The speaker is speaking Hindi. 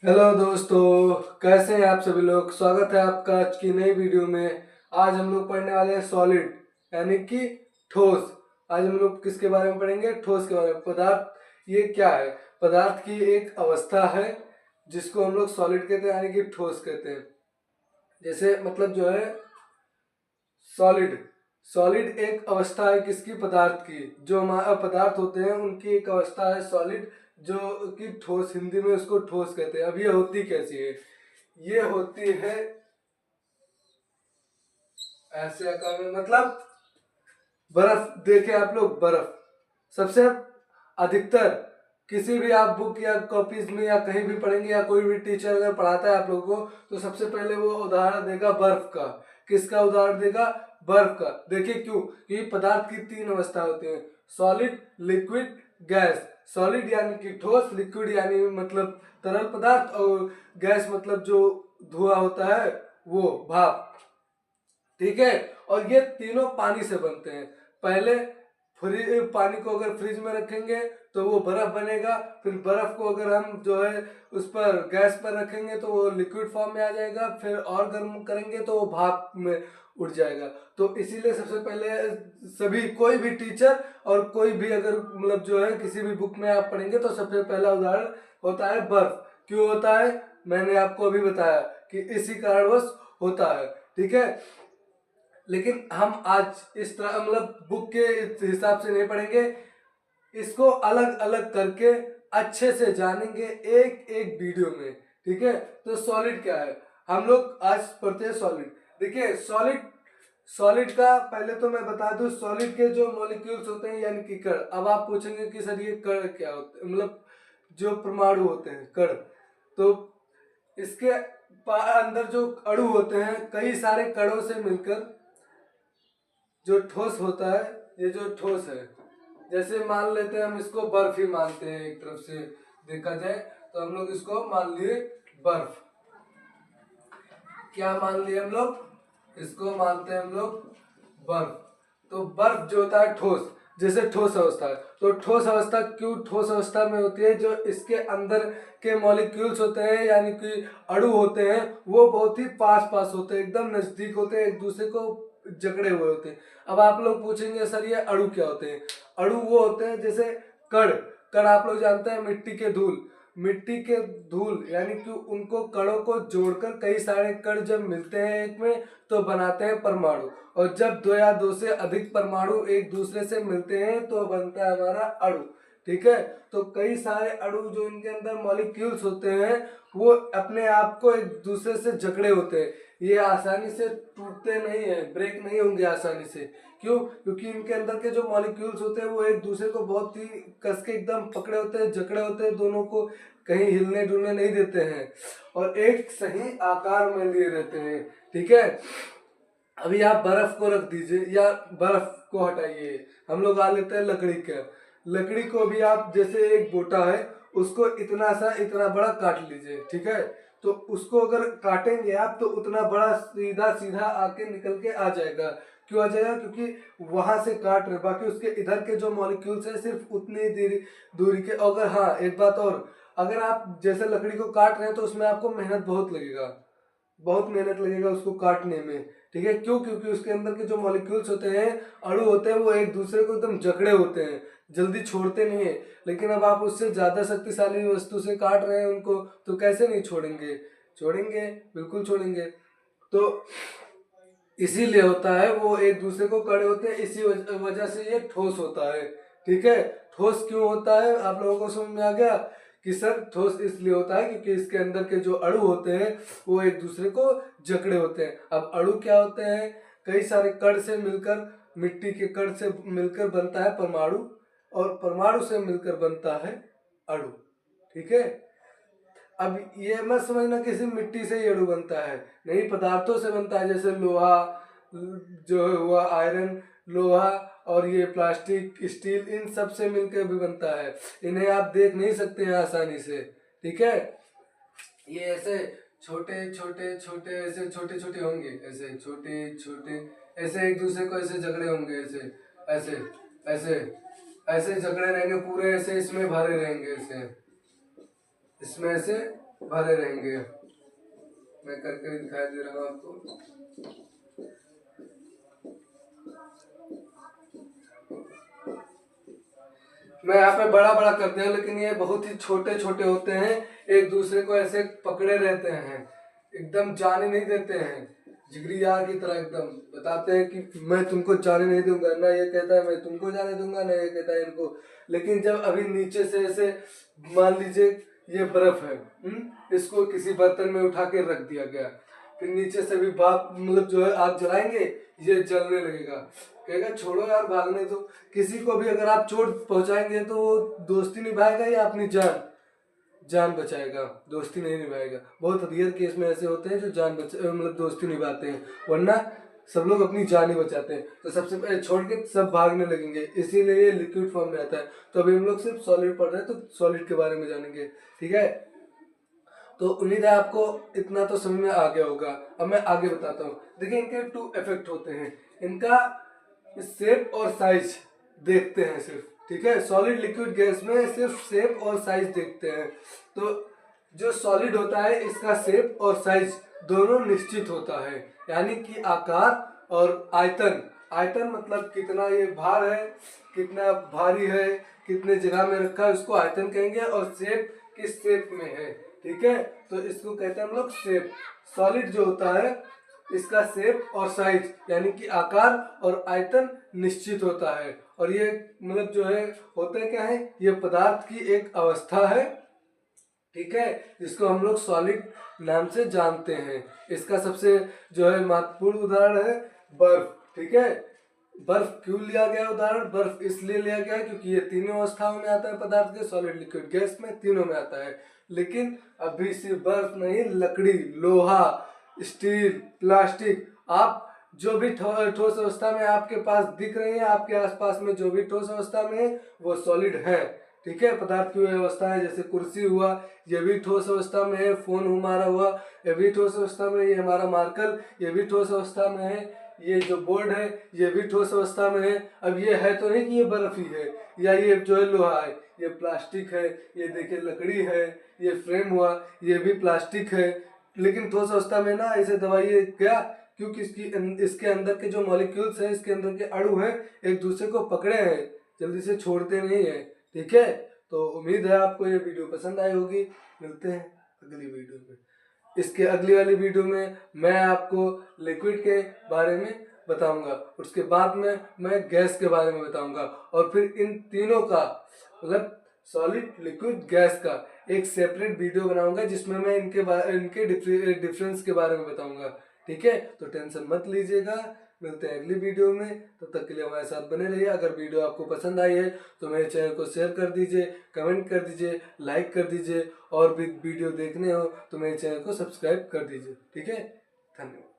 हेलो दोस्तों, कैसे हैं आप सभी लोग। स्वागत है आपका आज की नई वीडियो में। आज हम लोग पढ़ने वाले हैं सॉलिड यानी कि ठोस। आज हम लोग किसके बारे में पढ़ेंगे? ठोस के बारे में। पदार्थ ये क्या है? पदार्थ की एक अवस्था है जिसको हम लोग सॉलिड कहते हैं यानी कि ठोस कहते हैं। जैसे मतलब जो है सॉलिड सॉलिड एक अवस्था है किसकी? पदार्थ की। जो हमारा पदार्थ होते हैं उनकी एक अवस्था है सॉलिड, जो कि ठोस, हिंदी में उसको ठोस कहते हैं। अब ये होती कैसी है? ये होती है ऐसे आकार में, मतलब बर्फ। देखे आप लोग, बर्फ सबसे अधिकतर किसी भी आप बुक या कॉपीज में या कहीं भी पढ़ेंगे, या कोई भी टीचर अगर पढ़ाता है आप लोगों को, तो सबसे पहले वो उदाहरण देगा बर्फ का। किसका उदाहरण देगा? बर्फ का। देखिए क्यों? क्योंकि पदार्थ की तीन अवस्था होती है, सॉलिड, लिक्विड, गैस। सॉलिड यानी कि ठोस, लिक्विड यानी मतलब तरल पदार्थ, और गैस मतलब जो धुआं होता है वो भाप। ठीक है। और ये तीनों पानी से बनते हैं। पहले पानी को अगर फ्रिज में रखेंगे तो वो बर्फ बनेगा। फिर बर्फ को अगर हम जो है उस पर गैस पर रखेंगे तो वो लिक्विड फॉर्म में आ जाएगा। फिर और गर्म करेंगे तो वो भाप में उड़ जाएगा। तो इसीलिए सबसे पहले सभी, कोई भी टीचर और कोई भी अगर मतलब जो है किसी भी बुक में आप पढ़ेंगे तो सबसे पहला उदाहरण होता है बर्फ। क्यों होता है? मैंने आपको अभी बताया कि इसी कारणवश होता है। ठीक है। लेकिन हम आज इस तरह मतलब बुक के हिसाब से नहीं पढ़ेंगे, इसको अलग अलग करके अच्छे से जानेंगे एक एक वीडियो में। ठीक है। तो सॉलिड क्या है हम लोग आज पढ़ते हैं सॉलिड। देखिए सॉलिड, सॉलिड का पहले तो मैं बता दूं, सॉलिड के जो मॉलिक्यूल्स होते हैं यानी कि कण। अब आप पूछेंगे कि सर ये कण क्या होते हैं, मतलब जो परमाणु होते हैं, कण। तो इसके अंदर जो अणु होते हैं, कई सारे कणों से मिलकर जो ठोस होता है, ये जो ठोस है, जैसे मान लेते हैं हम इसको बर्फ ही मानते हैं। एक तरफ से देखा जाए तो हम लोग इसको मान लिए बर्फ। क्या मान लिए हम लोग? इसको मानते हैं हम लोग बर्फ। तो बर्फ जो होता है ठोस, जैसे ठोस अवस्था है। तो ठोस अवस्था क्यों ठोस अवस्था में होती है? जो इसके अंदर के मॉलिक्यूल्स होते हैं यानी कि अणु होते हैं, वो बहुत ही पास पास होते हैं, एकदम नजदीक होते हैं, एक दूसरे को जकड़े हुए होते हैं। अब आप लोग पूछेंगे सर ये अणु क्या होते हैं? अणु वो होते हैं जैसे कण। कण आप लोग जानते हैं, मिट्टी के धूल। मिट्टी के धूल यानी कि उनको कणों को जोड़कर कई सारे कण जब मिलते हैं एक में तो बनाते हैं परमाणु। और जब दो या दो से अधिक परमाणु एक दूसरे से मिलते हैं तो बनता है हमारा अणु। ठीक है। तो कई सारे अणु जो इनके अंदर मॉलिक्यूल्स होते हैं वो अपने आप को एक दूसरे से जकड़े होते हैं। ये आसानी से टूटते नहीं है, ब्रेक नहीं होंगे आसानी से। क्यों? क्योंकि इनके अंदर के जो मॉलिक्यूल्स होते हैं वो एक दूसरे को बहुत ही कस के एकदम पकड़े होते हैं, जकड़े होते हैं, दोनों को कहीं हिलने डुलने नहीं देते हैं और एक सही आकार में लिए रहते हैं। ठीक है। अभी आप बर्फ को रख दीजिए या बर्फ को हटाइए, हम लोग आ लेते हैं लकड़ी के। लकड़ी को भी आप जैसे एक बोटा है, उसको इतना सा इतना बड़ा काट लीजिए। ठीक है। तो उसको अगर काटेंगे आप तो उतना बड़ा सीधा सीधा आके निकल के आ जाएगा। क्यों आ जाएगा? क्योंकि वहां से काट रहे, बाकी उसके इधर के जो मॉलिक्यूल्स है सिर्फ उतनी दूरी के। अगर हाँ एक बात और, अगर आप जैसे लकड़ी को काट रहे हैं तो उसमें आपको मेहनत बहुत लगेगा, बहुत मेहनत लगेगा उसको काटने में। ठीक है। क्यों? क्योंकि उसके अंदर के जो मॉलिक्यूल्स होते हैं, अणु होते हैं, वो एक दूसरे को एकदम जकड़े होते हैं, जल्दी छोड़ते नहीं है। लेकिन अब आप उससे ज्यादा शक्तिशाली वस्तु से काट रहे हैं उनको, तो कैसे नहीं छोड़ेंगे? छोड़ेंगे, बिल्कुल छोड़ेंगे। तो इसीलिए होता है, वो एक दूसरे को कड़े होते हैं, इसी वजह से ये ठोस होता है। ठीक है। ठोस क्यों होता है आप लोगों को समझ में आ गया कि सर ठोस इसलिए होता है क्योंकि इसके अंदर के जो अणु होते हैं वो एक दूसरे को जकड़े होते हैं। अब अणु क्या होते हैं? कई सारे कण से मिलकर, मिट्टी के कण से मिलकर बनता है परमाणु, और परमाणु से मिलकर बनता है अणु। ठीक है। अब ये मत समझना किसी मिट्टी से ही अणु बनता है, नहीं, पदार्थों से बनता है। जैसे लोहा जो हुआ, आयरन, लोहा, और ये प्लास्टिक, स्टील, इन सब से मिलकर भी बनता है। इन्हें आप देख नहीं सकते हैं आसानी से। ठीक है। ये ऐसे छोटे छोटे छोटे, ऐसे छोटे छोटे होंगे, ऐसे छोटे छोटे, ऐसे एक दूसरे को ऐसे झगड़े होंगे, ऐसे ऐसे ऐसे ऐसे झगड़े रहेंगे पूरे, ऐसे इसमें भरे रहेंगे, ऐसे इसमें ऐसे भरे रहेंगे। मैं करके दिखाई दे रहा हूँ आपको। मैं यहाँ पे बड़ा बड़ा करते हैं, लेकिन ये बहुत ही छोटे छोटे होते हैं, एक दूसरे को ऐसे पकड़े रहते हैं, एकदम जाने नहीं देते हैं, जिगरी यार की तरह एकदम बताते हैं कि मैं तुमको जाने नहीं दूंगा, ना ये कहता है मैं तुमको जाने दूंगा, ना ये कहता है इनको। लेकिन जब अभी नीचे से ऐसे मान लीजिए ये बर्फ है, इसको किसी बर्तन में उठा के रख दिया गया, फिर नीचे से भी भाप मतलब जो है आग जलाएंगे, ये जलने लगेगा, कहेगा छोड़ो यार भागने दो। किसी को भी अगर आप चोट पहुंचाएंगे तो वो दोस्ती निभाएगा या अपनी जान बचाएगा, दोस्ती नहीं निभाएगा। बहुत रियर केस में ऐसे होते हैं जो मतलब दोस्ती निभाते हैं, वरना सब लोग अपनी जान ही बचाते हैं। तो सबसे पहले छोड़ के सब भागने लगेंगे, इसीलिए ये लिक्विड फॉर्म में आता है। तो अभी हम लोग सिर्फ सॉलिड पढ़ रहे हैं, तो सॉलिड के बारे में जानेंगे, ठीक है। तो उम्मीद है आपको इतना तो समझ में आ गया होगा। अब मैं आगे बताता हूँ। देखिए इनके 2 इफेक्ट होते हैं, इनका शेप और साइज देखते हैं सिर्फ, ठीक है। सॉलिड लिक्विड गैस में सिर्फ शेप और साइज देखते हैं। तो जो सॉलिड होता है इसका शेप और साइज दोनों निश्चित होता है, यानी कि आकार और आयतन। आयतन मतलब कितना ये भार है, कितना भारी है, कितने जगह में रखा है, उसको आयतन कहेंगे। और शेप किस शेप में है, ठीक है, तो इसको कहते हैं हम लोग शेप। सॉलिड जो होता है इसका शेप और साइज यानी कि आकार और आयतन निश्चित होता है। और ये मतलब जो है होता क्या है, ये पदार्थ की एक अवस्था है, ठीक है, जिसको हम लोग सॉलिड नाम से जानते हैं। इसका सबसे जो है महत्वपूर्ण उदाहरण है बर्फ, ठीक है। बर्फ क्यों लिया गया उदाहरण, बर्फ इसलिए लिया गया क्योंकि ये तीनों अवस्थाओं में आता है पदार्थ के, सॉलिड लिक्विड गैस में, तीनों में आता है। लेकिन अभी सिर्फ बर्फ नहीं, लकड़ी, लोहा, स्टील, प्लास्टिक, आप जो भी ठोस अवस्था में आपके पास दिख रही है, आपके आसपास में जो भी ठोस अवस्था में है वो सॉलिड है, ठीक है। पदार्थ की अवस्था है, जैसे कुर्सी हुआ ये भी ठोस अवस्था में है, फोन हमारा हुआ ये भी ठोस अवस्था में है, ये हमारा मार्कर ये भी ठोस अवस्था में है, ये जो बोर्ड है ये भी ठोस अवस्था में है। अब ये है तो नहीं कि ये बर्फ ही है, या ये जो है लोहा है, ये प्लास्टिक है, ये देखिए लकड़ी है, ये फ्रेम हुआ ये भी प्लास्टिक है। लेकिन ठोस अवस्था में ना ऐसे दबाइए क्या, क्योंकि इसके अंदर के जो मॉलिक्यूल्स हैं, इसके अंदर के अणु हैं, एक दूसरे को पकड़े हैं, जल्दी से छोड़ते नहीं है, ठीक है। तो उम्मीद है आपको ये वीडियो पसंद आई होगी। मिलते हैं अगली वीडियो में। इसके अगली वाली वीडियो में मैं आपको लिक्विड के बारे में बताऊंगा, उसके बाद में मैं गैस के बारे में बताऊंगा, और फिर इन तीनों का मतलब सॉलिड लिक्विड गैस का एक सेपरेट वीडियो बनाऊंगा, जिसमें मैं इनके डिफरेंस के बारे में बताऊंगा, ठीक है। तो टेंशन मत लीजिएगा, मिलते हैं अगली वीडियो में, तब तक के लिए हमारे साथ बने रहिए। अगर वीडियो आपको पसंद आई है तो मेरे चैनल को शेयर कर दीजिए, कमेंट कर दीजिए, लाइक कर दीजिए, और भी वीडियो देखने हो तो मेरे चैनल को सब्सक्राइब कर दीजिए, ठीक है। धन्यवाद।